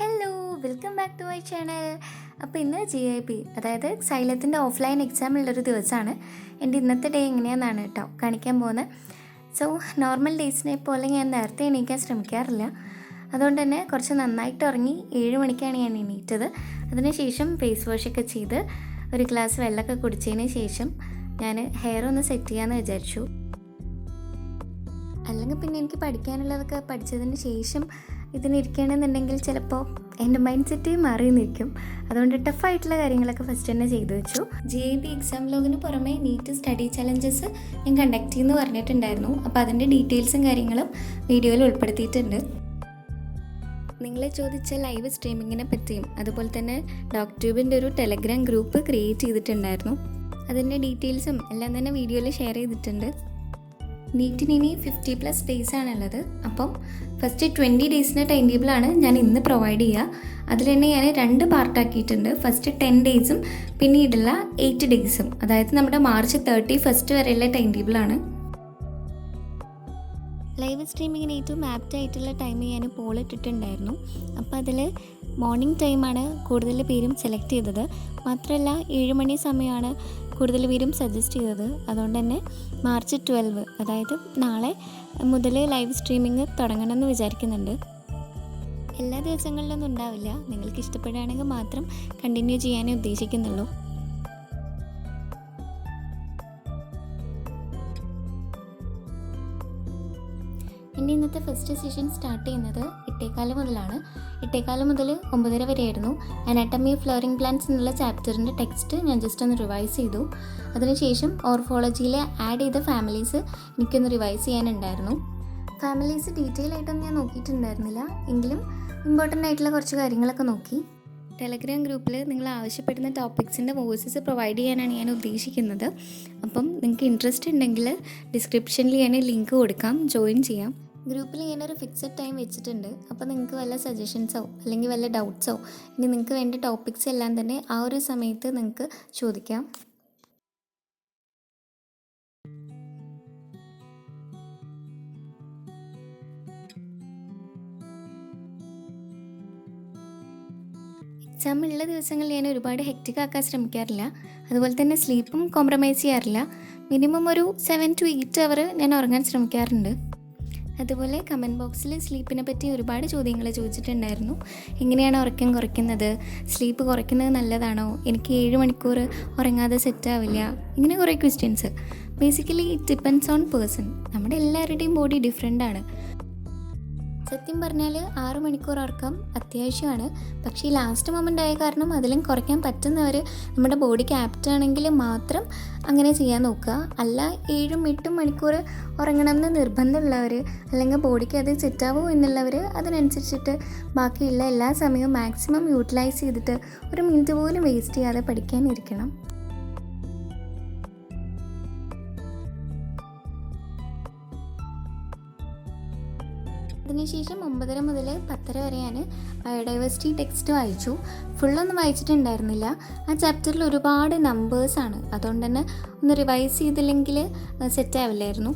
Hello, welcome back to my channel. അപ്പോൾ ഇന്ന് GIP അതായത് സൈലത്തിൻ്റെ ഓഫ്ലൈൻ എക്സാം ഉള്ളൊരു ദിവസമാണ്. എൻ്റെ ഇന്നത്തെ ഡേ എങ്ങനെയാണെന്നാണ് കേട്ടോ കാണിക്കാൻ പോകുന്നത്. സോ നോർമൽ ഡേയ്സിനെ പോലെ ഞാൻ നേരത്തെ എണീക്കാൻ ശ്രമിക്കാറില്ല. അതുകൊണ്ട് തന്നെ കുറച്ച് നന്നായിട്ട് ഉറങ്ങി 7 മണിക്കാണ് ഞാൻ എണീറ്റത്. അതിനുശേഷം ഫേസ് വാഷൊക്കെ ചെയ്ത് ഒരു ഗ്ലാസ് വെള്ളമൊക്കെ കുടിച്ചതിന് ശേഷം ഞാൻ ഹെയർ ഒന്ന് സെറ്റ് ചെയ്യാമെന്ന് വിചാരിച്ചു. അല്ലെങ്കിൽ പിന്നെ എനിക്ക് പഠിക്കാനുള്ളതൊക്കെ പഠിച്ചതിന് ശേഷം ഇതിനിരിക്കുകയാണെന്നുണ്ടെങ്കിൽ ചിലപ്പോൾ എൻ്റെ മൈൻഡ് സെറ്റ് മാറി നിൽക്കും. അതുകൊണ്ട് ടഫായിട്ടുള്ള കാര്യങ്ങളൊക്കെ ഫസ്റ്റ് തന്നെ ചെയ്തു വെച്ചു. GIP എക്സാം ലോഗിന് പുറമെ നീറ്റ് സ്റ്റഡി ചലഞ്ചസ് ഞാൻ കണ്ടക്ട് ചെയ്യുമെന്ന് പറഞ്ഞിട്ടുണ്ടായിരുന്നു. അപ്പോൾ അതിൻ്റെ ഡീറ്റെയിൽസും കാര്യങ്ങളും വീഡിയോയിൽ ഉൾപ്പെടുത്തിയിട്ടുണ്ട്. നിങ്ങൾ ചോദിച്ച ലൈവ് സ്ട്രീമിങ്ങിനെ പറ്റിയും അതുപോലെ തന്നെ ഡോക്ട്യൂബിൻ്റെ ഒരു ടെലഗ്രാം ഗ്രൂപ്പ് ക്രിയേറ്റ് ചെയ്തിട്ടുണ്ടായിരുന്നു. അതിൻ്റെ ഡീറ്റെയിൽസും എല്ലാം തന്നെ വീഡിയോയിൽ ഷെയർ ചെയ്തിട്ടുണ്ട്. നീറ്റിന് ഇനി 50+ ഡേയ്സ് ആണുള്ളത്. അപ്പം ഫസ്റ്റ് 20 ഡേയ്സിൻ്റെ ടൈം ടേബിളാണ് ഞാൻ ഇന്ന് പ്രൊവൈഡ് ചെയ്യുക. അതിൽ തന്നെ ഞാൻ 2 പാർട്ടാക്കിയിട്ടുണ്ട്. ഫസ്റ്റ് 10 ഡേയ്സും പിന്നീടുള്ള 8 ഡേയ്സും, അതായത് നമ്മുടെ മാർച്ച് 31 വരെയുള്ള ടൈം ടേബിളാണ്. ലൈവ് സ്ട്രീമിങ്ങിന് ഏറ്റവും ആപ്റ്റ് ആയിട്ടുള്ള ടൈം ഞാൻ പോൾ ഇട്ടിട്ടുണ്ടായിരുന്നു. അപ്പോൾ അതിൽ മോർണിംഗ് ടൈമാണ് കൂടുതൽ പേരും സെലക്ട് ചെയ്തത്. മാത്രമല്ല 7 മണി സമയമാണ് കൂടുതൽ പേരും സജസ്റ്റ് ചെയ്തത്. അതുകൊണ്ട് തന്നെ മാർച്ച് 12, അതായത് നാളെ മുതൽ ലൈവ് സ്ട്രീമിങ് തുടങ്ങണമെന്ന് വിചാരിക്കുന്നുണ്ട്. എല്ലാ ദിവസങ്ങളിലൊന്നും ഉണ്ടാവില്ല. നിങ്ങൾക്ക് ഇഷ്ടപ്പെടുകയാണെങ്കിൽ മാത്രം കണ്ടിന്യൂ ചെയ്യാനേ ഉദ്ദേശിക്കുന്നുള്ളൂ. എൻ്റെ ഇന്നത്തെ ഫസ്റ്റ് സെഷൻ സ്റ്റാർട്ട് ചെയ്യുന്നത് 8:15 മുതലാണ്. 8:15 മുതൽ 9:30 വരെയായിരുന്നു. അനാട്ടമി ഓഫ് ഫ്ലവറിംഗ് പ്ലാന്റ്സ് എന്നുള്ള ചാപ്റ്ററിൻ്റെ ടെക്സ്റ്റ് ഞാൻ ജസ്റ്റ് ഒന്ന് റിവൈസ് ചെയ്തു. അതിനുശേഷം ഓർഫോളജിയിലെ ആഡ് ചെയ്ത ഫാമിലീസ് എനിക്കൊന്ന് റിവൈസ് ചെയ്യാനുണ്ടായിരുന്നു. ഫാമിലീസ് ഡീറ്റെയിൽ ആയിട്ടൊന്നും ഞാൻ നോക്കിയിട്ടുണ്ടായിരുന്നില്ല, എങ്കിലും ഇമ്പോർട്ടൻ്റ് ആയിട്ടുള്ള കുറച്ച് കാര്യങ്ങളൊക്കെ നോക്കി. ടെലഗ്രാം ഗ്രൂപ്പിൽ നിങ്ങൾ ആവശ്യപ്പെടുന്ന ടോപ്പിക്സിൻ്റെ വോയിസസ് പ്രൊവൈഡ് ചെയ്യാനാണ് ഞാൻ ഉദ്ദേശിക്കുന്നത്. അപ്പം നിങ്ങൾക്ക് ഇൻട്രസ്റ്റ് ഉണ്ടെങ്കിൽ ഡിസ്ക്രിപ്ഷനിൽ ഞാൻ ലിങ്ക് കൊടുക്കാം, ജോയിൻ ചെയ്യാം. ഗ്രൂപ്പിൽ ഞാനൊരു ഫിക്സഡ് ടൈം വെച്ചിട്ടുണ്ട്. അപ്പോൾ നിങ്ങൾക്ക് വല്ല സജഷൻസോ അല്ലെങ്കിൽ വല്ല ഡൗട്ട്സോ ഇനി നിങ്ങൾക്ക് വേണ്ട ടോപ്പിക്സ് എല്ലാം തന്നെ ആ ഒരു സമയത്ത് നിങ്ങൾക്ക് ചോദിക്കാം. എക്സാം ഉള്ള ദിവസങ്ങളിൽ ഞാൻ ഒരുപാട് ഹെക്റ്റിക് ആക്കാൻ ശ്രമിക്കാറില്ല. അതുപോലെ തന്നെ സ്ലീപ്പും കോംപ്രമൈസ് ചെയ്യാറില്ല. മിനിമം ഒരു 7 to 8 അവർ ഞാൻ ഉറങ്ങാൻ ശ്രമിക്കാറുണ്ട്. അതുപോലെ കമൻറ്റ് ബോക്സിൽ സ്ലീപ്പിനെ പറ്റി ഒരുപാട് ചോദ്യങ്ങൾ ചോദിച്ചിട്ടുണ്ടായിരുന്നു. എങ്ങനെയാണ് ഉറക്കം കുറയ്ക്കുന്നത്, സ്ലീപ്പ് കുറയ്ക്കുന്നത് നല്ലതാണോ, എനിക്ക് 7 മണിക്കൂർ ഉറങ്ങാതെ സെറ്റാവില്ല, ഇങ്ങനെ കുറേ questions. Basically it depends on person. നമ്മുടെ എല്ലാവരുടെയും ബോഡി ഡിഫറെൻ്റ് ആണ്. സത്യം പറഞ്ഞാൽ 6 മണിക്കൂർ ഉറക്കം അത്യാവശ്യമാണ്. പക്ഷേ ഈ ലാസ്റ്റ് മൊമെൻ്റ് ആയ കാരണം അതിലും കുറയ്ക്കാൻ പറ്റുന്നവർ നമ്മുടെ ബോഡിക്ക് ആപ്റ്റ് ആണെങ്കിൽ മാത്രം അങ്ങനെ ചെയ്യാൻ നോക്കുക. അല്ല 7-8 മണിക്കൂർ ഉറങ്ങണമെന്ന് നിർബന്ധമുള്ളവർ അല്ലെങ്കിൽ ബോഡിക്ക് അത് സെറ്റാവോ എന്നുള്ളവർ അതിനനുസരിച്ചിട്ട് ബാക്കിയുള്ള എല്ലാ സമയവും മാക്സിമം യൂട്ടിലൈസ് ചെയ്തിട്ട് ഒരു മിനിറ്റ് പോലും വേസ്റ്റ് ചെയ്യാതെ പഠിക്കാനിരിക്കണം. അതിനുശേഷം 9:30 മുതൽ 10:30 വരെ ഞാൻ ബയോഡൈവേഴ്സിറ്റി ടെക്സ്റ്റ് വായിച്ചു. ഫുള്ളൊന്നും വായിച്ചിട്ടുണ്ടായിരുന്നില്ല. ആ ചാപ്റ്ററിൽ ഒരുപാട് നമ്പേഴ്സാണ്. അതുകൊണ്ട് തന്നെ ഒന്ന് റിവൈസ് ചെയ്തില്ലെങ്കിൽ സെറ്റാവില്ലായിരുന്നു.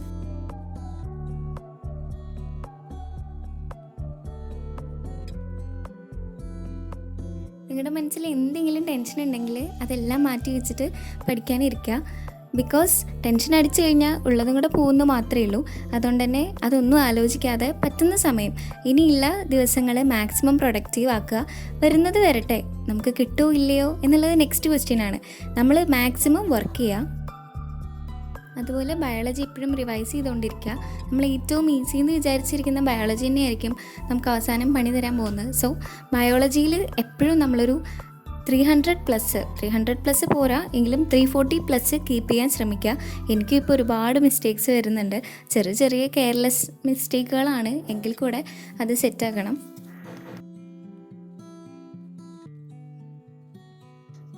നിങ്ങളുടെ മനസ്സിൽ എന്തെങ്കിലും ടെൻഷൻ ഉണ്ടെങ്കിൽ അതെല്ലാം മാറ്റി വെച്ചിട്ട് പഠിക്കാനിരിക്കുക. ബിക്കോസ് ടെൻഷൻ അടിച്ചു കഴിഞ്ഞാൽ ഉള്ളതും കൂടെ പോകുന്നു മാത്രമേ ഉള്ളൂ. അതുകൊണ്ട് തന്നെ അതൊന്നും ആലോചിക്കാതെ പറ്റുന്ന സമയം ഇനിയുള്ള ദിവസങ്ങൾ മാക്സിമം പ്രൊഡക്റ്റീവ് ആക്കുക. വരുന്നത് വരട്ടെ, നമുക്ക് കിട്ടുമോ ഇല്ലയോ എന്നുള്ളത് നെക്സ്റ്റ് ക്വസ്റ്റ്യനാണ്. നമ്മൾ മാക്സിമം വർക്ക് ചെയ്യുക. അതുപോലെ ബയോളജി എപ്പോഴും റിവൈസ് ചെയ്തുകൊണ്ടിരിക്കുക. നമ്മൾ ഏറ്റവും ഈസി എന്ന് വിചാരിച്ചിരിക്കുന്ന ബയോളജി തന്നെയായിരിക്കും നമുക്ക് അവസാനം പണി തരാൻ പോകുന്നത്. സോ ബയോളജിയിൽ എപ്പോഴും നമ്മളൊരു 300+ പോരാ എങ്കിലും 340+ കീപ്പ് ചെയ്യാൻ ശ്രമിക്കുക. എനിക്കും ഇപ്പോൾ ഒരുപാട് മിസ്റ്റേക്സ് വരുന്നുണ്ട്. ചെറിയ ചെറിയ കെയർലെസ് മിസ്റ്റേക്കുകളാണ്, എങ്കിൽ കൂടെ അത് സെറ്റാക്കണം.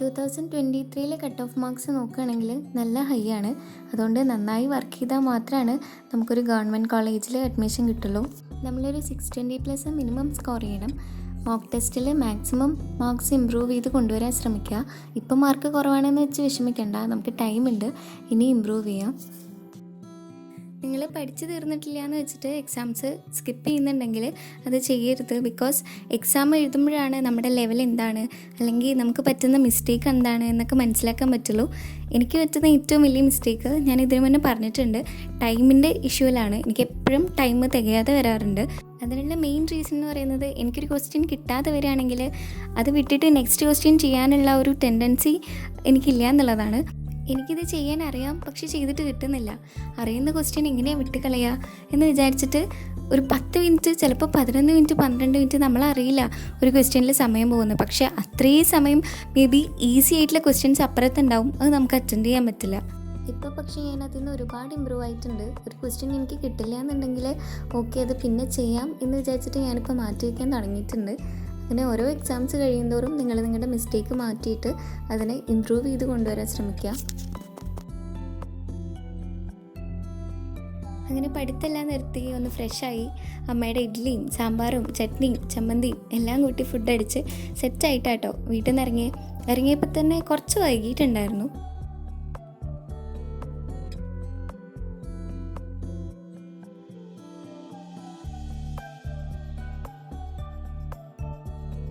2023 കട്ട് ഓഫ് മാർക്സ് നോക്കുകയാണെങ്കിൽ നല്ല ഹൈ ആണ്. അതുകൊണ്ട് നന്നായി വർക്ക് ചെയ്താൽ മാത്രമാണ് നമുക്കൊരു ഗവൺമെൻറ് കോളേജിൽ അഡ്മിഷൻ കിട്ടുള്ളൂ. നമ്മളൊരു 620+ മിനിമം സ്കോർ ചെയ്യണം. മോക്ക് ടെസ്റ്റിൽ മാക്സിമം മാർക്സ് ഇമ്പ്രൂവ് ചെയ്ത് കൊണ്ടുവരാൻ ശ്രമിക്കുക. ഇപ്പം മാർക്ക് കുറവാണെന്ന് വെച്ച് വിഷമിക്കേണ്ട, നമുക്ക് ടൈമുണ്ട്, ഇനി ഇമ്പ്രൂവ് ചെയ്യാം. നിങ്ങൾ പഠിച്ചു തീർന്നിട്ടില്ല എന്ന് വെച്ചിട്ട് എക്സാംസ് സ്കിപ്പ് ചെയ്യുന്നുണ്ടെങ്കിൽ അത് ചെയ്യരുത്. ബിക്കോസ് എക്സാം എഴുതുമ്പോഴാണ് നമ്മുടെ ലെവൽ എന്താണ്, അല്ലെങ്കിൽ നമുക്ക് പറ്റുന്ന മിസ്റ്റേക്ക് എന്താണ് എന്നൊക്കെ മനസ്സിലാക്കാൻ പറ്റുള്ളൂ. എനിക്ക് പറ്റുന്ന ഏറ്റവും വലിയ മിസ്റ്റേക്ക് ഞാൻ ഇതിനു മുന്നേ പറഞ്ഞിട്ടുണ്ട്, ടൈമിൻ്റെ ഇഷ്യൂവിലാണ്. എനിക്ക് എപ്പോഴും ടൈം തികയാതെ വരാറുണ്ട്. അതിനുള്ള മെയിൻ റീസൺ എന്ന് പറയുന്നത്, എനിക്കൊരു ക്വസ്റ്റ്യൻ കിട്ടാതെ വരികയാണെങ്കിൽ അത് വിട്ടിട്ട് നെക്സ്റ്റ് ക്വസ്റ്റ്യൻ ചെയ്യാനുള്ള ഒരു ടെൻഡൻസി എനിക്കില്ല എന്നുള്ളതാണ്. എനിക്കിത് ചെയ്യാൻ അറിയാം, പക്ഷെ ചെയ്തിട്ട് കിട്ടുന്നില്ല. അറിയുന്ന ക്വസ്റ്റ്യൻ എങ്ങനെയാണ് വിട്ട് കളയുക എന്ന് വിചാരിച്ചിട്ട് ഒരു 10 മിനിറ്റ്, ചിലപ്പോൾ 11 മിനിറ്റ് 12 മിനിറ്റ് നമ്മളറിയില്ല ഒരു ക്വസ്റ്റ്യനിൽ സമയം പോകുന്നത്. പക്ഷേ അത്രയും സമയം മേ ബി ഈസി ആയിട്ടുള്ള ക്വസ്റ്റ്യൻസ് അപ്പുറത്തുണ്ടാവും, അത് നമുക്ക് അറ്റൻഡ് ചെയ്യാൻ പറ്റില്ല. ഇപ്പോൾ പക്ഷേ ഞാൻ അതിൽ നിന്ന് ഒരുപാട് ഇമ്പ്രൂവ് ആയിട്ടുണ്ട്. ഒരു ക്വസ്റ്റ്യൻ എനിക്ക് കിട്ടില്ല എന്നുണ്ടെങ്കിൽ ഓക്കെ, അത് പിന്നെ ചെയ്യാം എന്ന് വിചാരിച്ചിട്ട് ഞാനിപ്പോൾ മാറ്റി വയ്ക്കാൻ തുടങ്ങിയിട്ടുണ്ട്. അങ്ങനെ ഓരോ എക്സാംസ് കഴിയുന്തോറും നിങ്ങൾ നിങ്ങളുടെ മിസ്റ്റേക്ക് മാറ്റിയിട്ട് അതിനെ ഇമ്പ്രൂവ് ചെയ്ത് കൊണ്ടുവരാൻ ശ്രമിക്കുക. അങ്ങനെ പഠിത്തെല്ലാം നിർത്തി ഒന്ന് ഫ്രഷായി അമ്മയുടെ ഇഡ്ഡലിയും സാമ്പാറും ചട്നിയും ചമ്മന്തിയും എല്ലാം കൂട്ടി ഫുഡ് അടിച്ച് സെറ്റായിട്ടാട്ടോ വീട്ടിൽ നിന്ന് ഇറങ്ങിയപ്പോൾ തന്നെ കുറച്ച് വൈകിട്ടുണ്ടായിരുന്നു.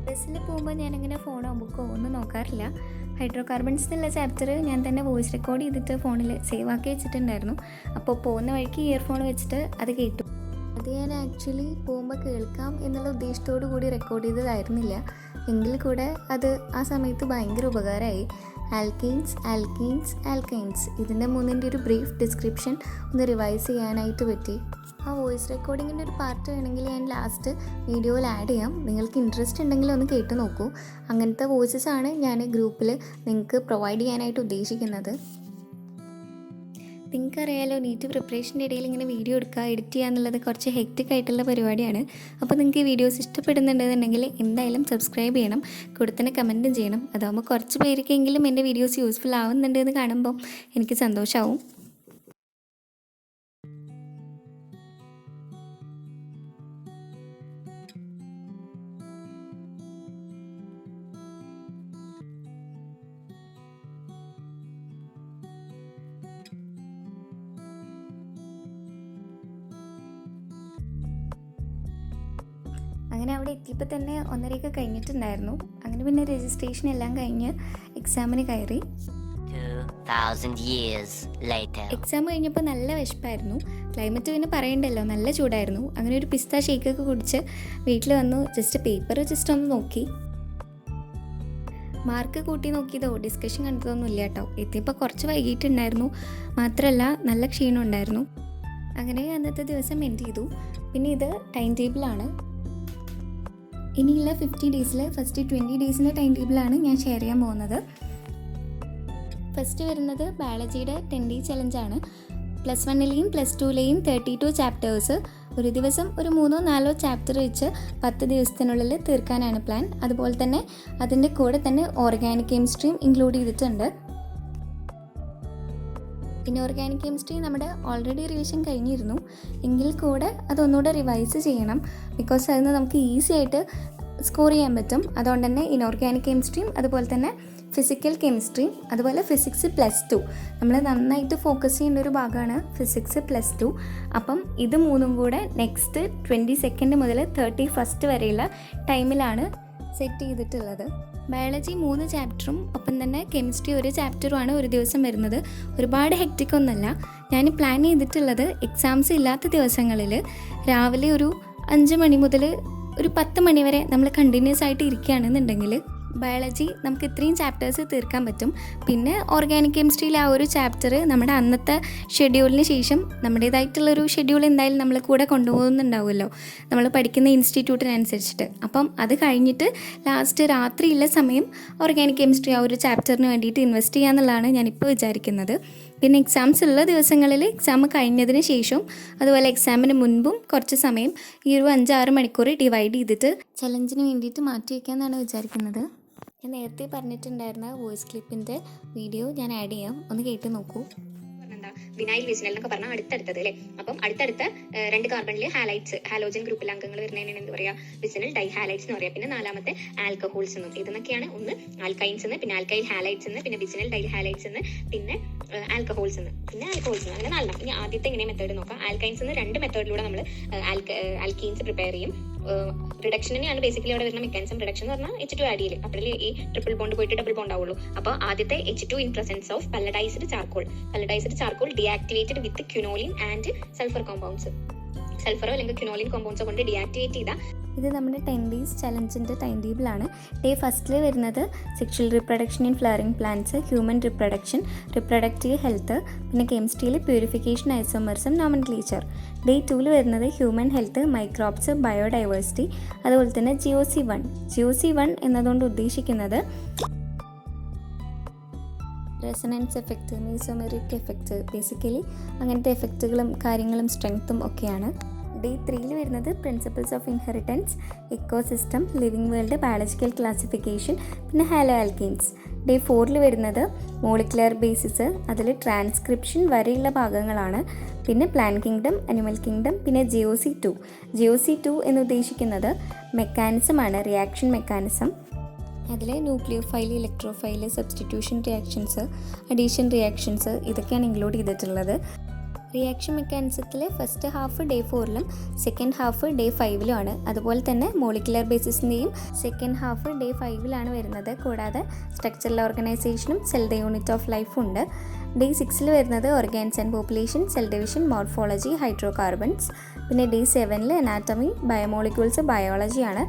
ബസ്സിൽ പോകുമ്പോൾ ഞാനിങ്ങനെ ഫോണോ ബുക്കോ ഒന്നും നോക്കാറില്ല. ഹൈഡ്രോ കാർബൺസ് എന്നുള്ള ചാപ്റ്റർ ഞാൻ തന്നെ വോയിസ് റെക്കോർഡ് ചെയ്തിട്ട് ഫോണിൽ സേവ് ആക്കി വെച്ചിട്ടുണ്ടായിരുന്നു. അപ്പോൾ പോകുന്ന വഴിക്ക് ഇയർഫോൺ വെച്ചിട്ട് അത് കേട്ടു. അത് ഞാൻ ആക്ച്വലി പോകുമ്പോൾ കേൾക്കാം എന്നുള്ള ഉദ്ദേശത്തോടു കൂടി റെക്കോർഡ് ചെയ്തതായിരുന്നില്ല. എങ്കിൽ കൂടെ അത് ആ സമയത്ത് ഭയങ്കര ഉപകാരമായി. ആൽക്കെയിൻസ്, ആൽക്കീൻസ്, ആൽക്കൈൻസ്, ഇതിൻ്റെ മൂന്നിൻ്റെ ഒരു ബ്രീഫ് ഡിസ്ക്രിപ്ഷൻ ഒന്ന് റിവൈസ് ചെയ്യാനായിട്ട് പറ്റി. ആ വോയിസ് റെക്കോർഡിങ്ങിൻ്റെ ഒരു പാർട്ട് വേണമെങ്കിൽ ഞാൻ ലാസ്റ്റ് വീഡിയോയിൽ ആഡ് ചെയ്യാം. നിങ്ങൾക്ക് ഇൻട്രസ്റ്റ് ഉണ്ടെങ്കിൽ ഒന്ന് കേട്ട് നോക്കൂ. അങ്ങനത്തെ വോയിസസ് ആണ് ഞാൻ ഗ്രൂപ്പിൽ നിങ്ങൾക്ക് പ്രൊവൈഡ് ചെയ്യാനായിട്ട് ഉദ്ദേശിക്കുന്നത്. നിങ്ങൾക്കറിയാലോ, നീറ്റ് പ്രിപ്പറേഷൻ്റെ ഇടയിൽ ഇങ്ങനെ വീഡിയോ എടുക്കുക, എഡിറ്റ് ചെയ്യുക എന്നുള്ളത് കുറച്ച് ഹെക്റ്റിക് ആയിട്ടുള്ള പരിപാടിയാണ്. അപ്പോൾ നിങ്ങൾക്ക് ഈ വീഡിയോസ് ഇഷ്ടപ്പെടുന്നുണ്ടെന്നുണ്ടെങ്കിൽ എന്തായാലും സബ്സ്ക്രൈബ് ചെയ്യണം, കൂടെ തന്നെ കമൻറ്റും ചെയ്യണം. അതാകുമ്പോൾ കുറച്ച് പേർക്കെങ്കിലും എൻ്റെ വീഡിയോസ് യൂസ്ഫുൾ ആവുന്നുണ്ട് എന്ന് കാണുമ്പം എനിക്ക് സന്തോഷമാവും. അങ്ങനെ അവിടെ എത്തിയപ്പോൾ തന്നെ 1:30 കഴിഞ്ഞിട്ടുണ്ടായിരുന്നു. അങ്ങനെ പിന്നെ രജിസ്ട്രേഷൻ എല്ലാം കഴിഞ്ഞ് എക്സാമിന് കയറി. 2000 years later. എക്സാം കഴിഞ്ഞപ്പോൾ നല്ല വിശപ്പായിരുന്നു. ക്ലൈമറ്റ് പിന്നെ പറയണ്ടല്ലോ, നല്ല ചൂടായിരുന്നു. അങ്ങനെ ഒരു പിസ്ത ഷേക്കൊക്കെ കുടിച്ച് വീട്ടിൽ വന്നു. ജസ്റ്റ് ഒന്ന് നോക്കി. മാർക്ക് കൂട്ടി നോക്കിയതോ ഡിസ്കഷൻ കണ്ടതൊന്നും ഇല്ല കേട്ടോ. എത്തിയപ്പോൾ കുറച്ച് വൈകിട്ടുണ്ടായിരുന്നു. മാത്രമല്ല നല്ല ക്ഷീണം ഉണ്ടായിരുന്നു. അങ്ങനെ അന്നത്തെ ദിവസം എൻഡ് ചെയ്തു. പിന്നെ ഇത് ടൈം ടേബിളാണ്. ഇനിയുള്ള 50 ഡേയ്സിൽ ഫസ്റ്റ് 20 ഡേയ്സിൻ്റെ ടൈം ടേബിളാണ് ഞാൻ ഷെയർ ചെയ്യാൻ പോകുന്നത്. ഫസ്റ്റ് വരുന്നത് ബയോളജിയുടെ 10 ഡേ ചലഞ്ചാണ്. +1ലെയും +2ലെയും 32 ചാപ്റ്റേഴ്സ് ഒരു ദിവസം ഒരു 3-4 ചാപ്റ്റർ വെച്ച് 10 ദിവസത്തിനുള്ളിൽ തീർക്കാനാണ് പ്ലാൻ. അതുപോലെ തന്നെ അതിൻ്റെ കൂടെ തന്നെ ഓർഗാനിക് കെമിസ്ട്രിയും ഇൻക്ലൂഡ് ചെയ്തിട്ടുണ്ട്. ഇനോർഗാനിക് കെമിസ്ട്രി നമ്മുടെ ഓൾറെഡി റിവിഷൻ കഴിഞ്ഞിരുന്നു. എങ്കിൽ കൂടെ അതൊന്നുകൂടെ റിവൈസ് ചെയ്യണം. ബിക്കോസ് അതിന് നമുക്ക് ഈസി ആയിട്ട് സ്കോർ ചെയ്യാൻ പറ്റും. അതുകൊണ്ട് തന്നെ ഇനോർഗാനിക് കെമിസ്ട്രിയും അതുപോലെ തന്നെ ഫിസിക്കൽ കെമിസ്ട്രിയും അതുപോലെ ഫിസിക്സ് +2 നമ്മൾ നന്നായിട്ട് ഫോക്കസ് ചെയ്യേണ്ട ഒരു ഭാഗമാണ് ഫിസിക്സ് +2. അപ്പം ഇത് മൂന്നും കൂടെ നെക്സ്റ്റ് 22 മുതൽ 31 വരെയുള്ള ടൈമിലാണ് സെറ്റ് ചെയ്തിട്ടുള്ളത്. ബയോളജി 3 ചാപ്റ്ററും ഒപ്പം തന്നെ കെമിസ്ട്രി 1 ചാപ്റ്ററുമാണ് ഒരു ദിവസം വരുന്നത്. ഒരുപാട് ഹെക്റ്റിക് ഒന്നുമല്ല. ഞാൻ പ്ലാൻ ചെയ്തിട്ടുള്ളത് എക്സാംസ് ഇല്ലാത്ത ദിവസങ്ങളിൽ രാവിലെ ഒരു 5 മണി മുതൽ ഒരു 10 മണി വരെ നമ്മൾ കണ്ടിന്യൂസ് ആയിട്ട് ഇരിക്കുകയാണെന്നുണ്ടെങ്കിൽ ബയോളജി നമുക്ക് ഇത്രയും ചാപ്റ്റേഴ്സ് തീർക്കാൻ പറ്റും. പിന്നെ ഓർഗാനിക് കെമിസ്ട്രിയിൽ ആ ഒരു ചാപ്റ്റർ നമ്മുടെ അന്നത്തെ ഷെഡ്യൂളിന് ശേഷം നമ്മുടേതായിട്ടുള്ളൊരു ഷെഡ്യൂൾ എന്തായാലും നമ്മൾ കൂടെ കൊണ്ടുപോകുന്നുണ്ടാവുമല്ലോ, നമ്മൾ പഠിക്കുന്ന ഇൻസ്റ്റിറ്റ്യൂട്ടിനനുസരിച്ചിട്ട്. അപ്പം അത് കഴിഞ്ഞിട്ട് ലാസ്റ്റ് രാത്രിയുള്ള സമയം ഓർഗാനിക് കെമിസ്ട്രി ആ ഒരു ചാപ്റ്ററിന് വേണ്ടിയിട്ട് ഇൻവെസ്റ്റ് ചെയ്യാന്നുള്ളതാണ് ഞാനിപ്പോൾ വിചാരിക്കുന്നത്. പിന്നെ എക്സാംസ് ഉള്ള ദിവസങ്ങളിൽ എക്സാം കഴിഞ്ഞതിന് ശേഷവും അതുപോലെ എക്സാമിന് മുൻപും കുറച്ച് സമയം ഈ ഒരു 5-6 മണിക്കൂർ ഡിവൈഡ് ചെയ്തിട്ട് ചലഞ്ചിന് വേണ്ടിയിട്ട് മാറ്റി വയ്ക്കാമെന്നാണ് വിചാരിക്കുന്നത്. ഞാൻ നേരത്തെ പറഞ്ഞിട്ടുണ്ടായിരുന്ന വോയിസ് ക്ലിപ്പിൻ്റെ വീഡിയോ ഞാൻ ആഡ് ചെയ്യാം, ഒന്ന് കേട്ട് നോക്കൂ. വിനൈൽ വിസിനൽ എന്നൊക്കെ പറഞ്ഞാൽ അടുത്തടുത്തത് അല്ലേ. അപ്പം അടുത്തടുത്ത 2 കാർബണിൽ ഹാലൈറ്റ്സ്, ഹാലോജൻ ഗ്രൂപ്പിലെ അംഗങ്ങൾ വരുന്നതിനാണ് എന്ത് പറയാ, വിസിനൽ ഡൈഹാലൈറ്റ്സ് എന്ന് പറയാം. പിന്നെ 4ാമത്തെ ആൽക്കഹോൾസ് എന്നും. ഇതെന്നൊക്കെയാണ് ഒന്ന് ആൽക്കൈൻസ് എന്ന്, പിന്നെ ആൽക്കൈൽ ഹാലൈറ്റ്സ് എന്ന്, പിന്നെ വിസിനൽ ഡൈഹാലൈറ്റ്സ് എന്ന്, പിന്നെ ആൽക്കഹോൾസ് എന്ന്, പിന്നെ ആൽക്കഹോൾസ് എന്ന്. അങ്ങനെ 4. ഇനി ആദ്യത്തെ ഇങ്ങനെ മെത്തേഡ് നോക്കാം. ആൽക്കൈൻസ് എന്ന് 2 മെത്തേഡിലൂടെ നമ്മൾ ആൽക്കീൻസ് പ്രിപ്പയർ ചെയ്യും. റിഡക്ഷൻ തന്നെയാണ് ബേസിക്കലി അവിടെ വരുന്ന മെക്കാനിസം. റിഡക്ഷൻ എന്ന് പറഞ്ഞാൽ H2 ആഡ് ചെയ്യില്ല, അപ്പോഴേ ഈ ട്രിപ്പിൾ ബോണ്ട് പോയിട്ട് ഡബിൾ ബോണ്ട് ആവുള്ളൂ. അപ്പോൾ ആദ്യത്തെ H2 in presence of palladised charcoal deactivated with quinoline and sulphur compounds. സൾഫറോ അല്ലെങ്കിൽ ക്യുനോലിൻ കോമ്പൗണ്ട്സോ കൊണ്ട് ഡീആക്ടിവേറ്റ് ചെയ്ത ഇത് നമ്മുടെ 10 days ചലഞ്ചിൻ്റെ ടൈം ടേബിളാണ്. ഡേ ഫസ്റ്റിൽ വരുന്നത് sexual reproduction in flowering plants, human reproduction, reproductive health, പിന്നെ കെമിസ്ട്രിയിൽ പ്യൂരിഫിക്കേഷൻ, ഐസോമർസം, നോമൻക്ലേച്ചർ. ഡേ 2 വരുന്നത് ഹ്യൂമൻ ഹെൽത്ത്, മൈക്രോബ്സ്, ബയോഡൈവേഴ്സിറ്റി, അതുപോലെ തന്നെ GOC1 എന്നതുകൊണ്ട് ഉദ്ദേശിക്കുന്നത് റെസണൻസ് എഫക്റ്റ്, മീസോമെറിക് എഫക്റ്റ്, ബേസിക്കലി അങ്ങനത്തെ എഫക്റ്റുകളും കാര്യങ്ങളും സ്ട്രെങ്ത്തും ഒക്കെയാണ്. ഡേ 3 വരുന്നത് principles of inheritance, ecosystem, living world, biological classification, പിന്നെ ഹാലോ ആൽക്കീൻസ്. ഡേ 4 വരുന്നത് മോളിക്കുലർ ബേസിസ്, അതിൽ ട്രാൻസ്ക്രിപ്ഷൻ വരെയുള്ള ഭാഗങ്ങളാണ്. പിന്നെ പ്ലാന്റ് കിങ്ഡം, അനിമൽ കിങ്ഡം, പിന്നെ GOC2 എന്ന് ഉദ്ദേശിക്കുന്നത് മെക്കാനിസമാണ്, റിയാക്ഷൻ മെക്കാനിസം. അതിൽ nucleophile, electrophile, substitution reactions, addition reactions ഇതൊക്കെയാണ് ഇൻക്ലൂഡ് ചെയ്തിട്ടുള്ളത്. റിയാക്ഷൻ മെക്കാനിസത്തിൽ ഫസ്റ്റ് ഹാഫ് ഡേ 4ലും സെക്കൻഡ് ഹാഫ് ഡേ 5ലുമാണ്. അതുപോലെ തന്നെ മോളിക്കുലർ ബേസിസിൻ്റെയും സെക്കൻഡ് ഹാഫ് ഡേ 5ലാണ് വരുന്നത്. കൂടാതെ സ്ട്രക്ചറൽ ഓർഗനൈസേഷനും സെൽ ദ യൂണിറ്റ് ഓഫ് ലൈഫും ഉണ്ട്. ഡേ 6 വരുന്നത് organs and population, cell division, morphology, hydro carbons. പിന്നെ ഡേ 7 അനാറ്റമി, ബയോമോളിക്യൂൾസ്, ബയോളജിയാണ്.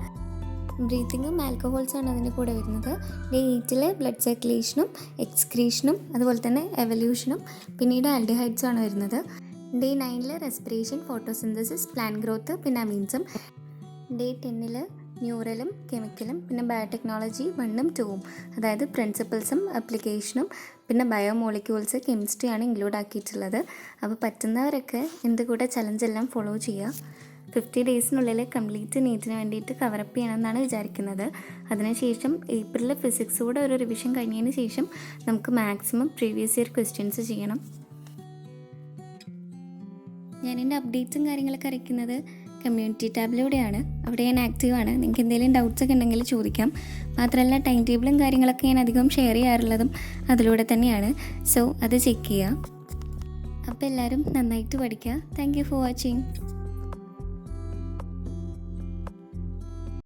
ബ്രീത്തിങ്ങും ആൽക്കഹോൾസാണ് അതിൻ്റെ കൂടെ വരുന്നത്. ഡേ 8 ബ്ലഡ് സർക്കുലേഷനും എക്സ്ക്രീഷനും അതുപോലെ തന്നെ എവല്യൂഷനും പിന്നീട് ആൽഡിഹൈഡ്സും ആണ് വരുന്നത്. Day 9 respiration, photosynthesis, plant growth, പിന്നെ അമീൻസും. ഡേ 10 ന്യൂറലും കെമിക്കലും, പിന്നെ ബയോടെക്നോളജി 1ഉം 2ഉം, അതായത് പ്രിൻസിപ്പിൾസും ആപ്ലിക്കേഷനും, പിന്നെ ബയോമോളിക്യൂൾസ്, കെമിസ്ട്രിയാണ് ഇൻക്ലൂഡ് ആക്കിയിട്ടുള്ളത്. അപ്പോൾ പറ്റുന്നവരൊക്കെ എൻ്റെ കൂടെ ചലഞ്ചെല്ലാം ഫോളോ ചെയ്യുക. 50 ഡേയ്സിനുള്ളിൽ കംപ്ലീറ്റ് നീറ്റിന് വേണ്ടിയിട്ട് കവറപ്പ് ചെയ്യണമെന്നാണ് വിചാരിക്കുന്നത്. അതിനുശേഷം ഏപ്രിൽ ഫിസിക്സ് കൂടെ ഒരു റിവിഷൻ കഴിഞ്ഞതിന് ശേഷം നമുക്ക് മാക്സിമം പ്രീവിയസ് ഇയർ ക്വസ്റ്റ്യൻസ് ചെയ്യണം. ഞാനെൻ്റെ അപ്ഡേറ്റ്സും കാര്യങ്ങളൊക്കെ അറിയിക്കുന്നത് കമ്മ്യൂണിറ്റി ടാബിലൂടെയാണ്. അവിടെ ഞാൻ ആക്റ്റീവാണ്. നിങ്ങൾക്ക് എന്തെങ്കിലും ഡൗട്ട്സ് ഒക്കെ ഉണ്ടെങ്കിൽ ചോദിക്കാം. മാത്രമല്ല ടൈം ടേബിളും കാര്യങ്ങളൊക്കെ ഞാൻ അധികം ഷെയർ ചെയ്യാറുള്ളതും അതിലൂടെ തന്നെയാണ്. സോ അത് ചെക്ക് ചെയ്യുക. അപ്പോൾ എല്ലാവരും നന്നായിട്ട് പഠിക്കുക. Thank you for watching.